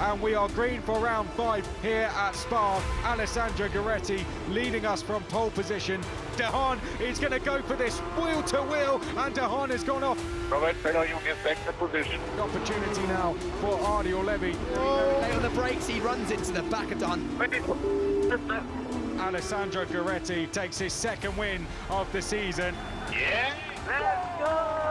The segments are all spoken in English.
and we are green for round 5 here at Spa. Alessandro Gueretti leading us from pole position. De Haan is going to go for this wheel to wheel, and De Haan has gone off. Robert, you get back the position. Opportunity now for Arnaud Levy. Late on the brakes, he runs into the back of De Haan. Alessandro Gueretti takes his second win of the season. Yeah, let's go!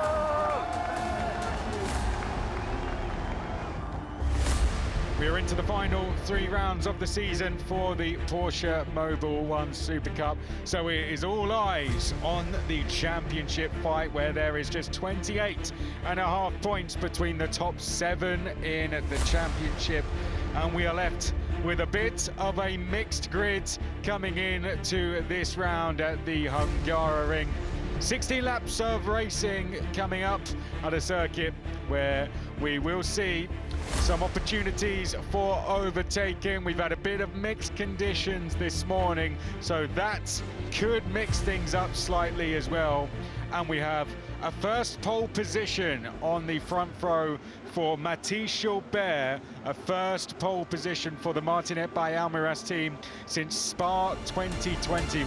We're into the final 3 rounds of the season for the Porsche Mobil 1 Super Cup. So it is all eyes on the championship fight, where there is just 28.5 points between the top 7 in the championship. And we are left with a bit of a mixed grid coming in to this round at the Hungaroring. 16 laps of racing coming up at a circuit where we will see some opportunities for overtaking. We've had a bit of mixed conditions this morning, so that could mix things up slightly as well. And we have a first pole position on the front row for Mathis Gilbert, a first pole position for the Martinet by Almiraz team since Spa 2020.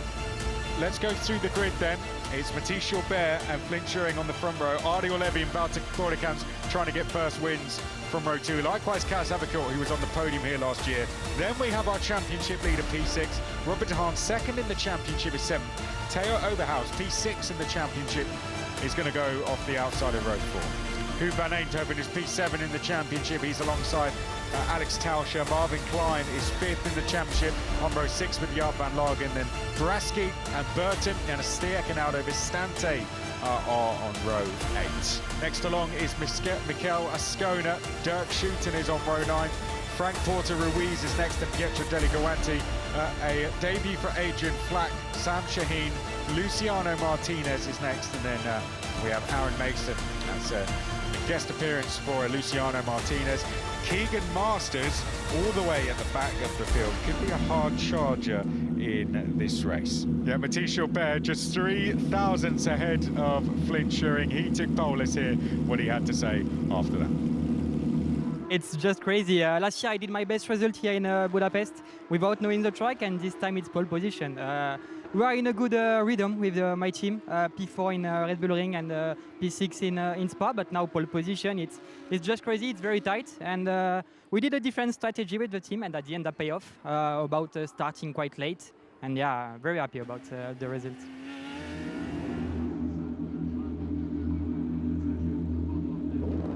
Let's go through the grid then. It's Mathis Gilbert and Flinturing on the front row. Arnaud Levy and Valter Bordekamps trying to get first wins from row 2. Likewise, Kaz Avacourt, who was on the podium here last year. Then we have our championship leader, P6. Robert De Haan, second in the championship, is 7th. Theo Overhaus, P6 in the championship, is going to go off the outside of row 4. Huub van Eindhoven is P7 in the championship. He's alongside Alex Tauscher. Marvin Klein is 5th in the championship on row 6 with Jaap van Lagen. Then Brasky and Burton and Stiak and Aldo Vistante are on row 8. Next along is Mikel Ascona. Dirk Schuten is on row 9. Frank Porter Ruiz is next, and Pietro Deligoanti. A debut for Adrian Flack, Sam Shaheen, Luciano Martinez is next, and then we have Aaron Mason as a guest appearance for Luciano Martinez. Keegan Masters, all the way at the back of the field, could be a hard charger in this race. Yeah, Mathis Gilbert just 3 thousandths ahead of Flinturing. He took pole. Let's hear what he had to say after that. It's just crazy. Last year I did my best result here in Budapest without knowing the track, and this time it's pole position. We are in a good rhythm with my team, P4 in Red Bull Ring and P6 in Spa, but now pole position, it's just crazy, it's very tight, and we did a different strategy with the team, and at the end that paid off, about starting quite late, and yeah, very happy about the result.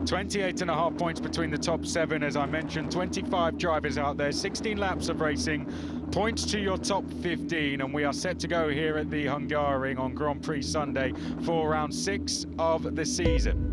.5 points between the top 7, as I mentioned. 25 drivers out there, 16 laps of racing, points to your top 15, and we are set to go here at the Hungaroring on Grand Prix Sunday for round 6 of the season.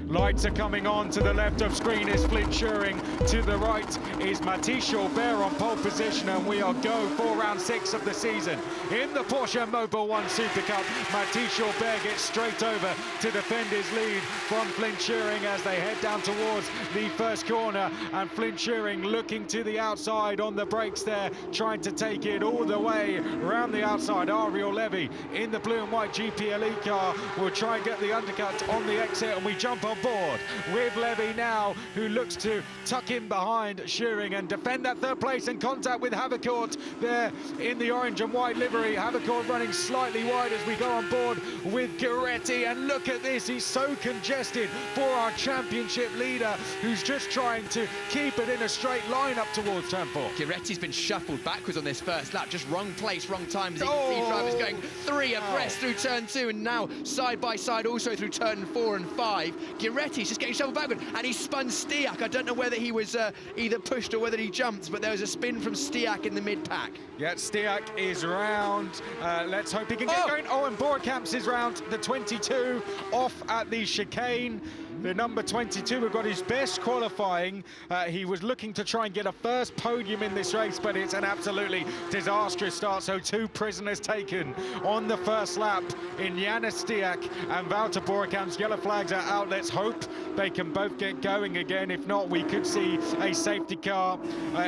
Lights are coming on. To the left of screen is Flinturing. To the right is Mathis Gilbert on pole position, and we are go for round 6 of the season. In the Porsche Mobil 1 Super Cup, Mathis Gilbert gets straight over to defend his lead from Flinturing as they head down towards the first corner, and Flinturing looking to the outside on the brakes there, trying to take it all the way around the outside. Arnaud Levy in the blue and white GPLE car will try and get the undercut on the exit, and we jump on board with Levy now, who looks to tuck in behind Shearing and defend that 3rd place, in contact with Avacourt there in the orange and white livery. Avacourt running slightly wide as we go on board with Gueretti, and look at this, he's so congested for our championship leader, who's just trying to keep it in a straight line up towards turn 4. Gueretti's been shuffled backwards on this first lap, just wrong place, wrong time, as you can see drivers going 3 abreast through turn 2, and now side by side also through turn 4 and 5. Gueretti's just getting shuffled backward, and he spun Stiak. I don't know whether he was either pushed or whether he jumped, but there was a spin from Stiak in the mid-pack. Yeah, Stiak is round. Let's hope he can get going. Oh, and Borkamps is round the 22, off at the chicane. The number 22 who got his best qualifying. He was looking to try and get a first podium in this race, but it's an absolutely disastrous start. So 2 prisoners taken on the first lap in Janis Stiak and Valter Borkamps. Yellow flags are out. Let's hope they can both get going again. If not, we could see a safety car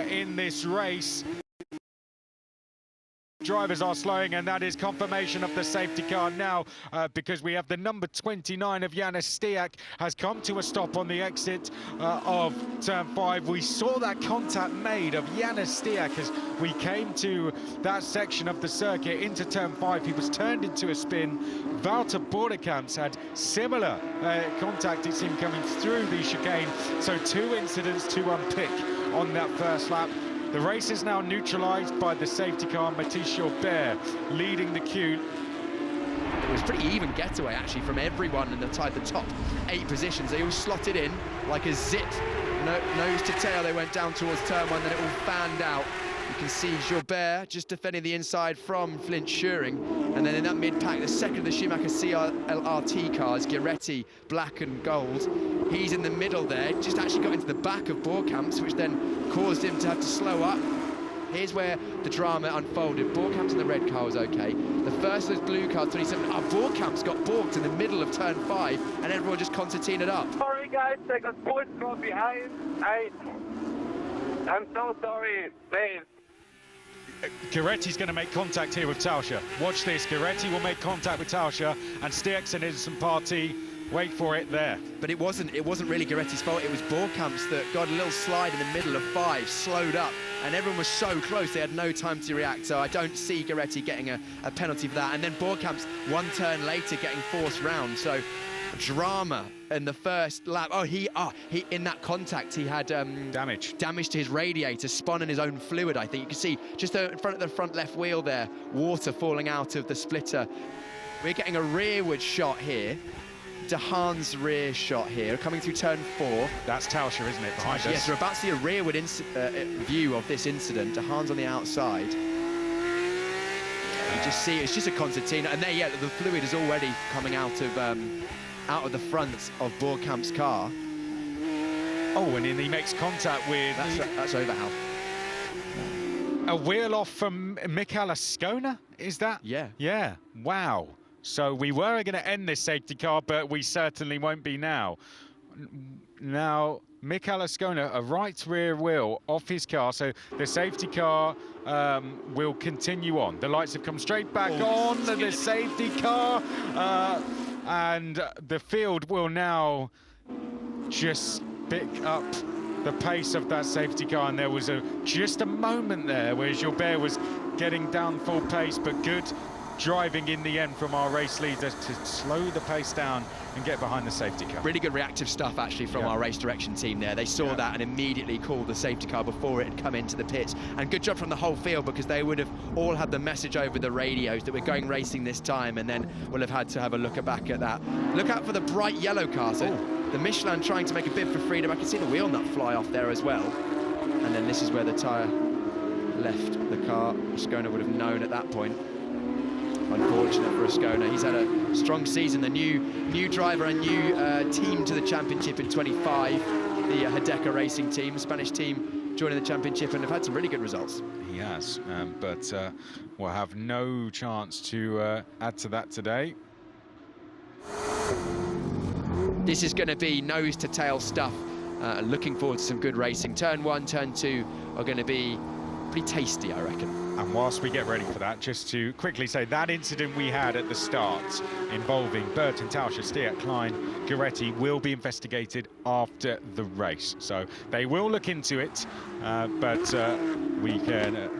in this race. Drivers are slowing, and that is confirmation of the safety car now, because we have the number 29 of Janis Stiak has come to a stop on the exit of turn 5. We saw that contact made of Janis Stiak as we came to that section of the circuit into turn 5. He was turned into a spin. Wouter Bordekamps had similar contact, it seemed, coming through the chicane. So 2 incidents to unpick on that first lap. The race is now neutralised by the safety car, Mathis Gilbert leading the queue. It was pretty even getaway, actually, from everyone in the top 8 positions. They all slotted in like a zit. Nose to tail, they went down towards turn 1, then it all fanned out. You can see Gilbert just defending the inside from Flint Schuring. And then in that mid-pack, the second of the Schumacher CLRT cars, Giretti, black and gold. He's in the middle there, just actually got into the back of Borkamps, which then caused him to have to slow up. Here's where the drama unfolded. Borkamps in the red car was okay. The first of those blue cars, 27, Borkamps got balked in the middle of turn 5, and everyone just concertinaed up. Sorry guys, I got pulled from behind. I'm so sorry, please. Giretti's going to make contact here with Tauscher. Watch this, Giretti will make contact with Tauscher, and Stiak's an innocent party. Wait for it there. But it wasn't really Giretti's fault. It was Borkamps that got a little slide in the middle of 5, slowed up, and everyone was so close they had no time to react. So I don't see Giretti getting a penalty for that. And then Borkamps, 1 turn later, getting forced round. So drama in the first lap. He in that contact he had damage to his radiator, spun in his own fluid. I think you can see just in front of the front left wheel there, water falling out of the splitter. We're getting a rearward shot here. De Haan's rear shot here, coming through turn 4. That's Tauscher, isn't it, behind us? Yes, we're about to see a rearward view of this incident. De Haan's on the outside. You just see it's just a concertina, and there, yeah, the fluid is already coming out of the front of Borkamp's car. Oh, and then he makes contact with... That's Overhaul. A wheel off from Michael Ascona, is that? Yeah. Yeah, wow. So we were going to end this safety car, but we certainly won't be now. Now, Michael Ascona, a right rear wheel off his car, so the safety car will continue on. The lights have come straight back on, the safety car, and the field will now just pick up the pace of that safety car, and there was just a moment there where Gilbert was getting down full pace, but good driving in the end from our race leader to slow the pace down and get behind the safety car. Really good reactive stuff actually from our race direction team there. They saw that and immediately called the safety car before it had come into the pits. And good job from the whole field, because they would have all had the message over the radios that we're going racing this time, and then we'll have had to have a look back at that. Look out for the bright yellow car. So the Michelin trying to make a bid for freedom. I can see the wheel nut fly off there as well. And then this is where the tyre left the car. Ascona would have known at that point. Unfortunate for Ascona. He's had a strong season. The new driver and new team to the championship in 25, the Hideka Racing team, Spanish team joining the championship, and have had some really good results. He has, but we'll have no chance to add to that today. This is going to be nose to tail stuff. Looking forward to some good racing. Turn 1, turn 2 are going to be pretty tasty, I reckon. And whilst we get ready for that, just to quickly say that incident we had at the start involving Burton, Tauscher, Stiak, Klein, Giretti will be investigated after the race. So they will look into it, but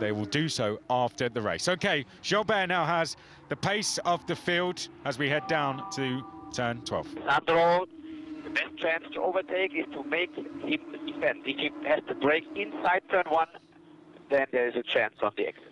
they will do so after the race. Okay, Gilbert now has the pace of the field as we head down to turn 12. On the road, the best chance to overtake is to make him defend. If he has to brake inside turn 1, then there is a chance on the exit.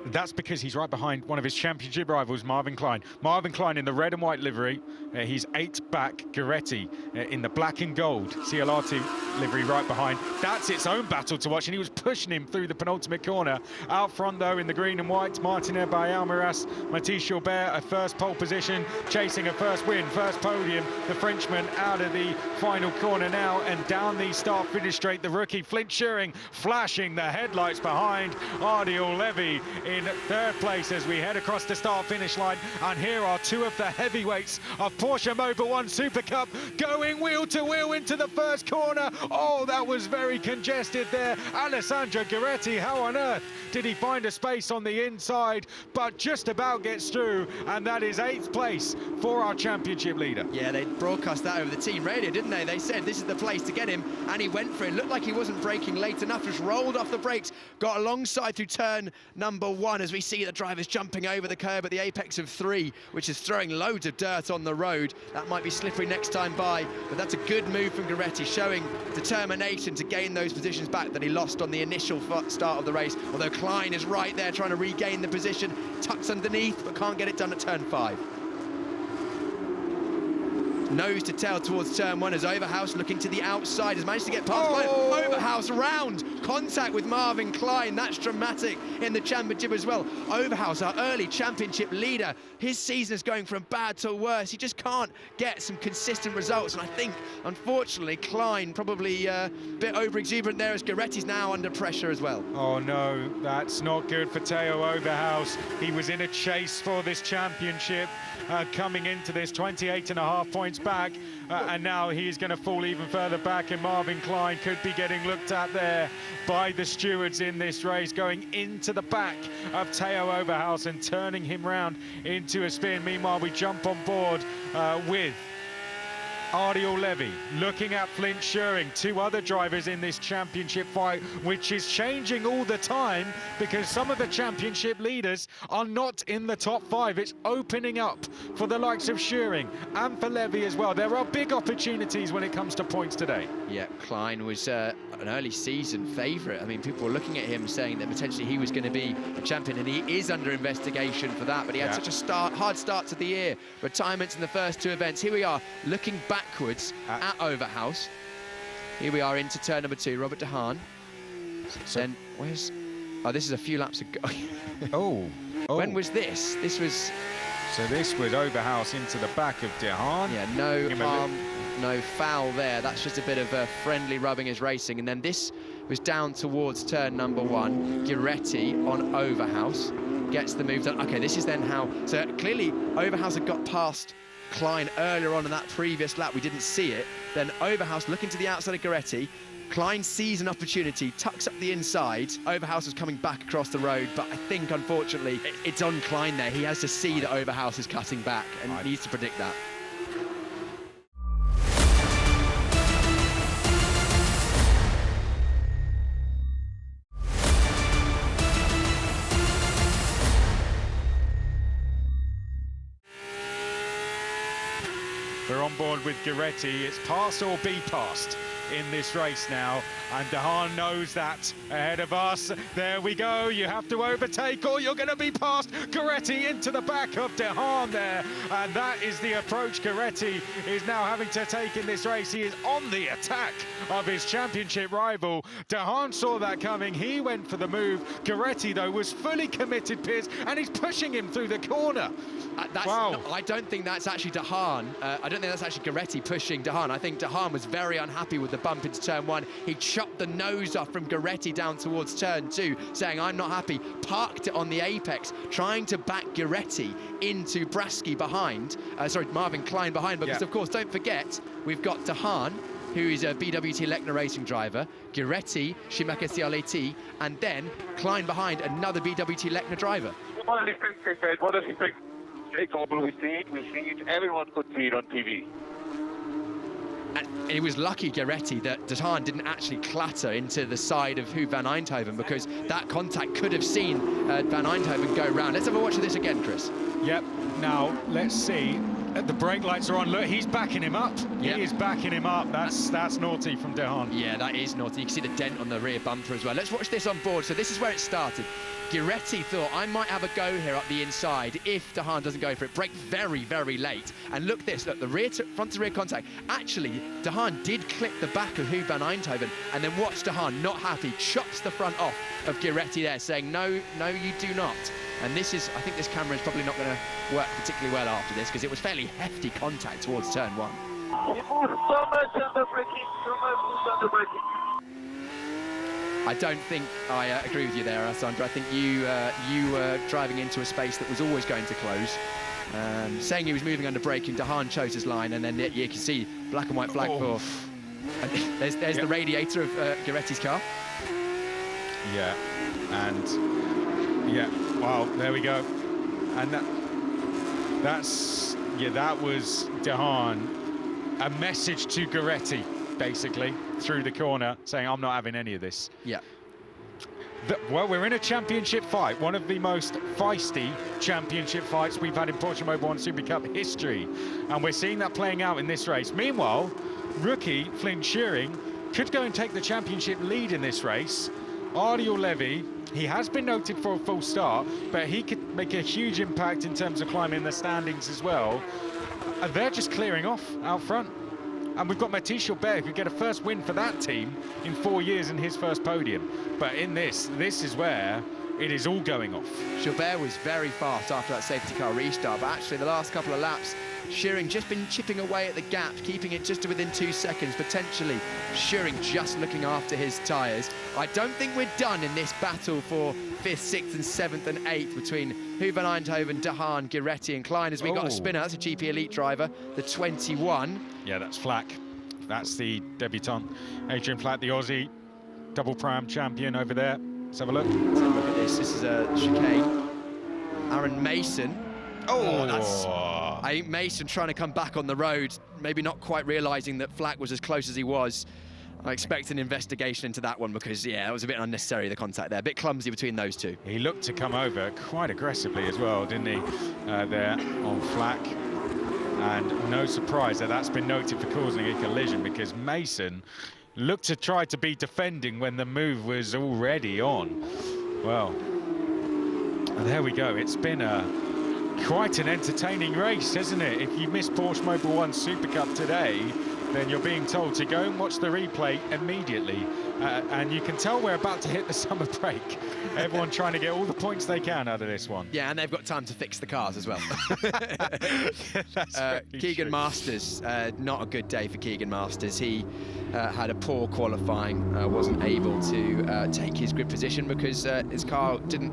That's because he's right behind one of his championship rivals, Marvin Klein. Marvin Klein in the red and white livery. He's 8 back. Giretti in the black and gold CLR2 livery right behind. That's its own battle to watch, and he was pushing him through the penultimate corner. Out front, though, in the green and white, Martiner by Almiras. Mathis Gilbert, a first pole position, chasing a first win, first podium. The Frenchman out of the final corner now, and down the start-finish straight, the rookie Flint Schuring flashing the headlights behind. Ardiel Levy in third place as we head across the start-finish line. And here are two of the heavyweights of Porsche Mobile 1 Super Cup going wheel to wheel into the first corner. Oh, that was very congested there. Alessandro Gueretti, how on earth did he find a space on the inside, but just about gets through, and that is 8th place for our championship leader. Yeah, they broadcast that over the team radio, didn't they? They said this is the place to get him, and he went for it. Looked like he wasn't braking late enough, just rolled off the brakes, got alongside through turn number 1 as we see the drivers jumping over the curb at the apex of 3, which is throwing loads of dirt on the road. That might be slippery next time by, but that's a good move from Gueretti, showing determination to gain those positions back that he lost on the initial start of the race, although Klein is right there trying to regain the position, tucks underneath, but can't get it done at turn 5. Nose to tail towards turn 1 as Overhouse, looking to the outside, has managed to get past Klein. Overhouse round, contact with Marvin Klein. That's dramatic in the championship as well. Overhouse, our early championship leader, his season is going from bad to worse. He just can't get some consistent results, and I think, unfortunately, Klein probably a bit over-exuberant there as Gueretti's now under pressure as well. Oh no, that's not good for Theo Overhouse. He was in a chase for this championship, coming into this 28.5 points back, and now he's going to fall even further back, and Marvin Klein could be getting looked at there by the stewards in this race, going into the back of Theo Overhouse and turning him round into a spin. Meanwhile, we jump on board with Ariel Levy, looking at Flint Schuring, two other drivers in this championship fight, which is changing all the time because some of the championship leaders are not in the top 5. It's opening up for the likes of Schuring and for Levy as well. There are big opportunities when it comes to points today. Yeah, Klein was an early season favourite. I mean, people were looking at him saying that potentially he was going to be a champion, and he is under investigation for that, but he had such a hard start to the year. Retirements in the first 2 events. Here we are, looking backwards at Overhouse. Here we are into turn number 2, Robert De Haan. Then, where's... Oh, this is a few laps ago. When was this? This was... So this was Overhouse into the back of De Haan. Yeah, no harm, no foul there. That's just a bit of friendly rubbing as racing. And then this was down towards turn number 1. Gueretti on Overhouse gets the move done. Okay, this is then how... So clearly Overhouse had got past Klein earlier on in that previous lap. We didn't see it. Then Overhouse looking to the outside of Gueretti. Klein sees an opportunity, tucks up the inside. Overhouse is coming back across the road, but I think, unfortunately, it's on Klein there. He has to see that Overhouse is cutting back and needs to predict that. We're on board with Gueretti. It's pass or be passed in this race now, and De Haan knows that ahead of us. There we go, you have to overtake or you're going to be passed. Gueretti into the back of De Haan there, and that is the approach Gueretti is now having to take in this race. He is on the attack of his championship rival. De Haan saw that coming, he went for the move. Gueretti, though, was fully committed, Piers, and he's pushing him through the corner. No, I don't think that's actually De Haan. I don't think that's actually Gueretti pushing De Haan. I think De Haan was very unhappy with the bump into turn 1. He chopped the nose off from Gueretti down towards turn 2, saying, I'm not happy, parked it on the apex, trying to back Gueretti into Braschi behind, Marvin Klein behind, because of course, don't forget, we've got De Haan, who is a BWT Lechner racing driver, Gueretti, Schumacher CLAT, and then Klein behind, another BWT Lechner driver. What does he think? We see it, everyone could see it on TV. And it was lucky, Gueretti, that De Haan didn't actually clatter into the side of Van Eindhoven, because that contact could have seen Van Eindhoven go round. Let's have a watch of this again, Chris. Yep, now let's see. The brake lights are on. Look, he's backing him up. Yep. He is backing him up. That's naughty from De Haan. Yeah, that is naughty. You can see the dent on the rear bumper as well. Let's watch this on board. So this is where it started. Gueretti thought, I might have a go here up the inside if De Haan doesn't go for it. Brake very, very late. And look this, look, the front to rear contact. Actually, De Haan did clip the back of Van Eindhoven, and then watch De Haan, not happy, chops the front off of Gueretti there, saying, no, you do not. And this is, I think this camera is probably not going to work particularly well after this, because it was fairly hefty contact towards turn 1. He moved so much under braking, so much under braking. I don't think I agree with you there, Alessandro. I think you were driving into a space that was always going to close. Saying he was moving under braking, Dahan chose his line, and then you can see black and white flag for... There's the radiator of Guiretti's car. Yeah, and well, there we go. And that was Dahan, a message to Guiretti, basically, through the corner, saying, I'm not having any of this. Yeah. Well, we're in a championship fight, one of the most feisty championship fights we've had in Porsche Mobil 1 Super Cup history, and we're seeing that playing out in this race. Meanwhile, rookie Flynn Shearing could go and take the championship lead in this race. Ariel Levy, he has been noted for a full start, but he could make a huge impact in terms of climbing the standings as well. And they're just clearing off out front. And we've got Mathis Gilbert, who could get a first win for that team in 4 years in his first podium. But in this is where it is all going off. Gilbert was very fast after that safety car restart, but actually the last couple of laps, Shearing just been chipping away at the gap, keeping it just to within 2 seconds, potentially Shearing just looking after his tyres. I don't think we're done in this battle for 5th, 6th and 7th and 8th between Hu van Eindhoven, Dahan, Guiretti and Klein, as we got a spinner. That's a GP Elite driver, the 21. Yeah, that's Flack. That's the debutant. Adrian Flack, the Aussie double pram champion over there. Let's have a look. Let's have a look at this. This is a chicane. Aaron Mason. That's... I think Mason trying to come back on the road, maybe not quite realising that Flack was as close as he was. I expect an investigation into that one because, yeah, it was a bit unnecessary, the contact there. A bit clumsy between those two. He looked to come over quite aggressively as well, didn't he, there on Flack. And no surprise that that's been noted for causing a collision, because Mason looked to try to be defending when the move was already on. Well, there we go. It's been quite an entertaining race, hasn't it? If you missed Porsche Mobil 1 Super Cup today, then you're being told to go and watch the replay immediately. And you can tell we're about to hit the summer break. Everyone trying to get all the points they can out of this one. Yeah, and they've got time to fix the cars as well. That's Keegan true. Masters, not a good day for Keegan Masters. He had a poor qualifying, wasn't able to take his grid position because his car didn't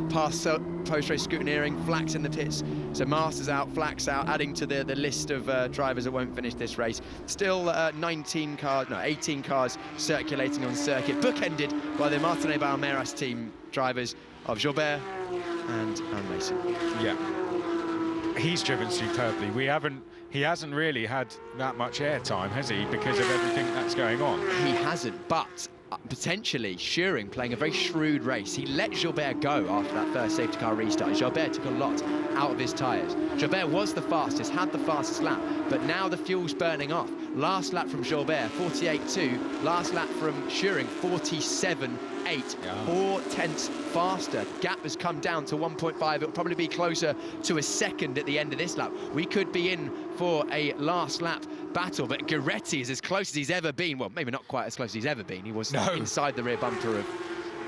pass post-race scrutineering. Flack's in the pits, so Masters out, Flack's out, adding to the list of drivers that won't finish this race. Still 18 cars circulating on circuit, bookended by the Martinet Balmeiras team drivers of Gilbert and Aaron Mason. Yeah, he's driven superbly. He hasn't really had that much airtime, has he, because of everything that's going on? He hasn't, but potentially Shearing playing a very shrewd race. He let Gilbert go after that first safety car restart. Gilbert took a lot out of his tyres. Gilbert was the fastest, had the fastest lap, but now the fuel's burning off. Last lap from Gilbert, 48.2. Last lap from Shearing, 47.8. Yeah. 4 tenths faster. Gap has come down to 1.5. It'll probably be closer to a second at the end of this lap. We could be in for a last lap battle, but Guiretti is as close as he's ever been. Well, maybe not quite as close as he's ever been. He was inside the rear bumper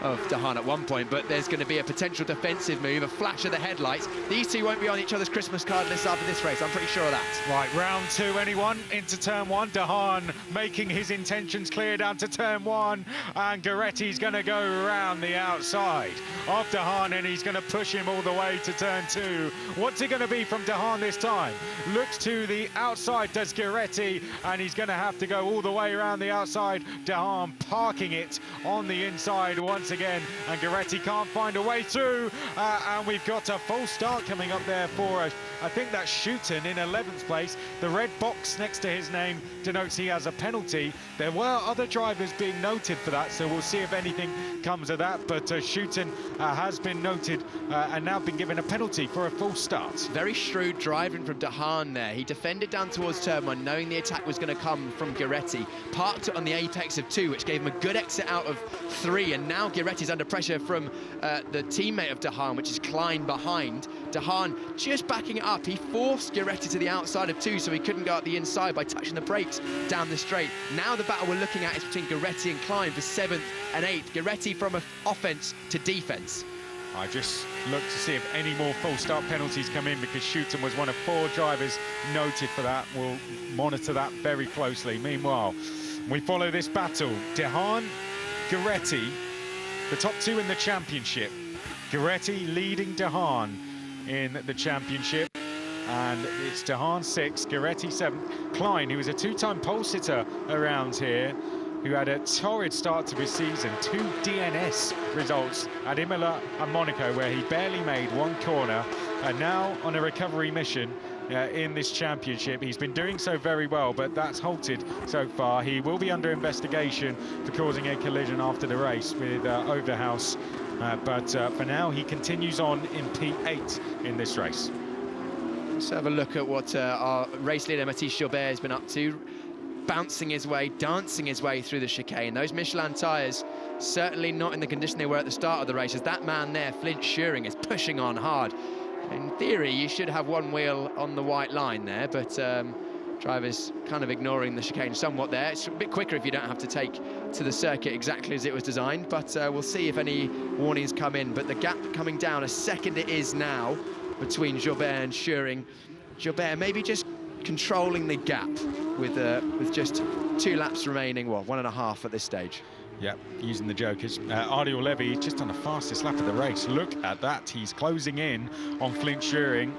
of Dahan at one point, but there's going to be a potential defensive move, a flash of the headlights. These two won't be on each other's Christmas card lists after this race, I'm pretty sure of that. Right, round 2, anyone? Into turn 1, Dahan making his intentions clear down to turn 1, and Guiretti's going to go around the outside of Dahan, and he's going to push him all the way to turn 2. What's it going to be from Dahan this time? Looks to the outside, does Guiretti, and he's going to have to go all the way around the outside. Dahan parking it on the inside once again, and Guiretti can't find a way through, and we've got a full start coming up there for I think that's Schutten in 11th place. The red box next to his name denotes he has a penalty. There were other drivers being noted for that, so we'll see if anything comes of that, but Schutten has been noted and now been given a penalty for a full start. Very shrewd driving from Dahan there. He defended down towards turn 1, knowing the attack was going to come from Guiretti, parked it on the apex of 2, which gave him a good exit out of 3, and now Guiretti's under pressure from the teammate of Dahan, which is Klein behind. Dahan just backing it up. He forced Guiretti to the outside of 2, so he couldn't go out the inside by touching the brakes down the straight. Now the battle we're looking at is between Guiretti and Klein for 7th and 8th. Guiretti from offence to defence. I just look to see if any more full start penalties come in, because Schutten was one of 4 drivers noted for that. We'll monitor that very closely. Meanwhile, we follow this battle. Dahan, Guiretti, the top two in the championship. Guiretti leading De Haan in the championship. And it's De Haan 6, Guiretti 7. Klein, who was a two-time pole sitter around here, who had a torrid start to his season, 2 DNS results at Imola and Monaco, where he barely made one corner, and now on a recovery mission in this championship. He's been doing so very well, but that's halted so far. He will be under investigation for causing a collision after the race with Overhouse, but for now he continues on in P8 in this race. Let's have a look at what our race leader Mathis Gilbert has been up to. Bouncing his way, dancing his way through the chicane. Those Michelin tyres certainly not in the condition they were at the start of the race, as that man there, Flint Schuring, is pushing on hard. In theory, you should have one wheel on the white line there, but drivers kind of ignoring the chicane somewhat there. It's a bit quicker if you don't have to take to the circuit exactly as it was designed, but we'll see if any warnings come in. But the gap coming down, a second it is now, between Gilbert and Schuring. Gilbert maybe just controlling the gap with just 2 laps remaining, well, 1.5 at this stage. Yeah, using the jokers. Ardil Levy just on the fastest lap of the race. Look at that, he's closing in on Flint Schuring,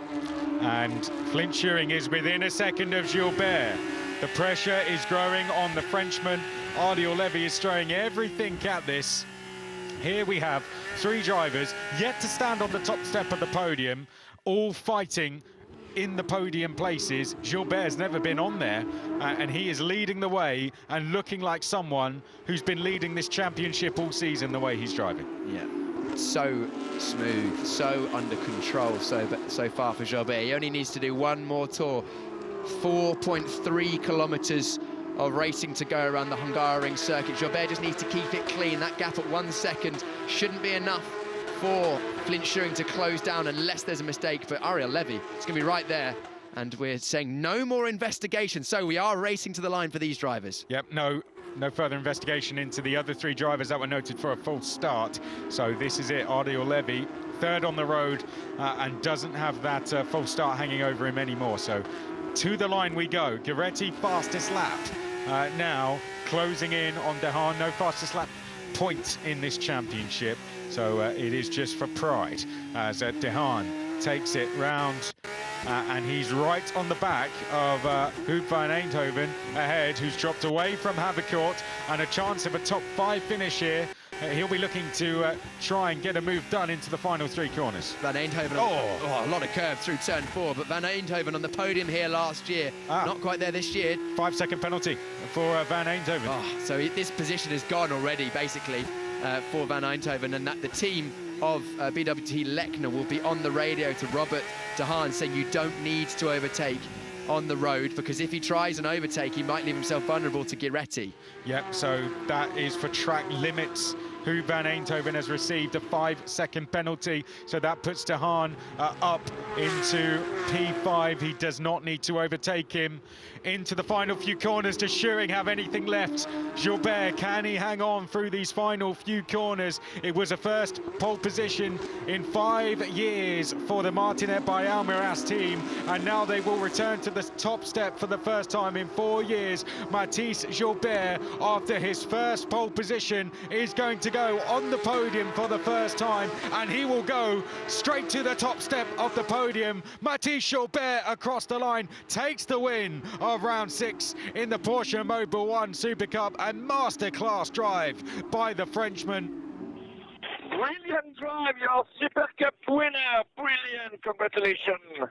and Flint Schuring is within a second of Gilbert. The pressure is growing on the Frenchman. Ardil Levy is throwing everything at this. Here we have 3 drivers yet to stand on the top step of the podium, all fighting in the podium places. Gilbert's never been on there, and he is leading the way and looking like someone who's been leading this championship all season the way he's driving. Yeah, so smooth, so under control so far for Gilbert. He only needs to do one more tour. 4.3 kilometers of racing to go around the Hungaroring circuit. Gilbert just needs to keep it clean. That gap at 1 second shouldn't be enough for Flint Schuring to close down unless there's a mistake. But Ardil Levy is going to be right there, and we're saying no more investigation. So we are racing to the line for these drivers. Yep, no further investigation into the other 3 drivers that were noted for a false start. So this is it. Ardil Levy, 3rd on the road, and doesn't have that false start hanging over him anymore. So to the line we go. Guiretti fastest lap now, closing in on De Haan. No fastest lap point in this championship, so it is just for pride as De Haan takes it round, and he's right on the back of Huub van Eindhoven ahead, who's dropped away from Havercourt, and a chance of a top 5 finish here. He'll be looking to try and get a move done into the final 3 corners. Van Eindhoven, a lot of curve through turn 4, but Van Eindhoven on the podium here last year, not quite there this year. 5-second penalty for Van Eindhoven. So this position is gone already, basically, for Van Eindhoven, and that the team of BWT Lechner will be on the radio to Robert De Haan saying you don't need to overtake on the road, because if he tries an overtake, he might leave himself vulnerable to Guiretti. Yep, so that is for track limits. Huub van Eindhoven has received a 5-second penalty, so that puts De Haan up into P5. He does not need to overtake him. Into the final few corners. Does Schuring have anything left? Gilbert, can he hang on through these final few corners? It was a first pole position in 5 years for the Martinet by Almiraz team, and now they will return to the top step for the first time in 4 years. Mathis Gilbert, after his first pole position, is going to go on the podium for the first time, and he will go straight to the top step of the podium. Mathis Gilbert across the line takes the win of round 6 in the Porsche Mobile 1 Super Cup, and masterclass drive by the Frenchman. Brilliant drive, your Super Cup winner. Brilliant, congratulations.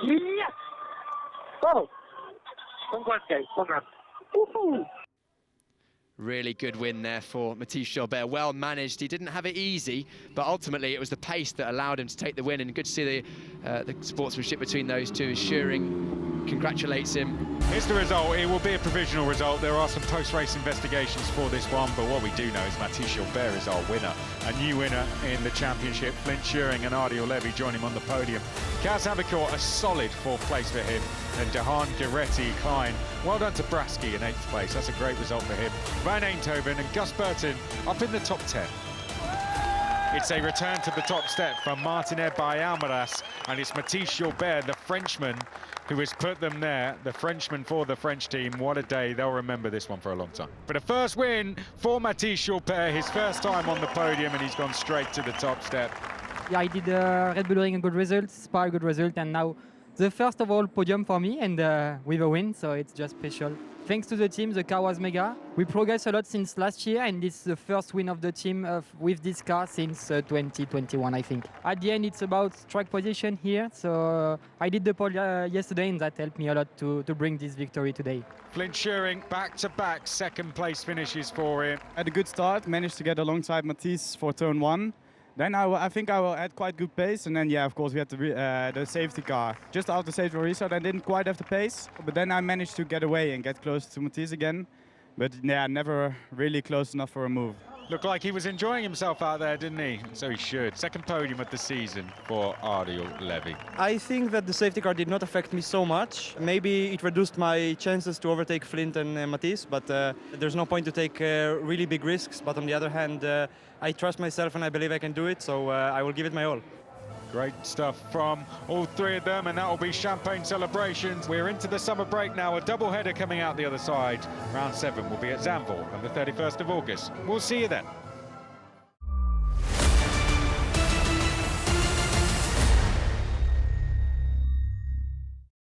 Yes! Oh, congrats, guys, congrats. Woohoo! Really good win there for Mathis Gilbert. Well managed. He didn't have it easy, but ultimately it was the pace that allowed him to take the win. And good to see the sportsmanship between those two. Schuring congratulates him. Here's the result. It will be a provisional result. There are some post-race investigations for this one, but what we do know is Mathis Gilbert is our winner. A new winner in the championship. Flint Schuring and Ardil Levy join him on the podium. Kaz Havercourt, a solid 4th place for him. And De Haan, Guiretti, Klein. Well done to Brasky in 8th place. That's a great result for him. Van Eindhoven and Gus Burton up in the top 10. It's a return to the top step from Martinet by Almiraz, and it's Mathis Gilbert, the Frenchman, who has put them there. The Frenchman for the French team. What a day. They'll remember this one for a long time. But a first win for Mathis Jalpert, his first time on the podium, and he's gone straight to the top step. Yeah, I did Red Bull Ring a good result, Spa a good result, and now the first of all podium for me, and with a win, so it's just special. Thanks to the team, the car was mega. We progressed a lot since last year, and this is the first win of the team with this car since 2021, I think. At the end, it's about track position here, so I did the pole yesterday, and that helped me a lot to bring this victory today. Flint Schuring, back-to-back second place finishes for him. Had a good start, managed to get alongside Mathis for turn 1. Then I think I had quite good pace, and then yeah, of course we had the safety car just after safety restart. I didn't quite have the pace, but then I managed to get away and get close to Mathis again. But yeah, never really close enough for a move. Looked like he was enjoying himself out there, didn't he? So he should. Second podium of the season for Ardil Levy. I think that the safety car did not affect me so much. Maybe it reduced my chances to overtake Flint and Mathis, but there's no point to take really big risks. But on the other hand, I trust myself and I believe I can do it, so I will give it my all. Great stuff from all three of them, and that will be champagne celebrations. We're into the summer break now, a double header coming out the other side. Round 7 will be at Zandvoort on the 31st of August. We'll see you then.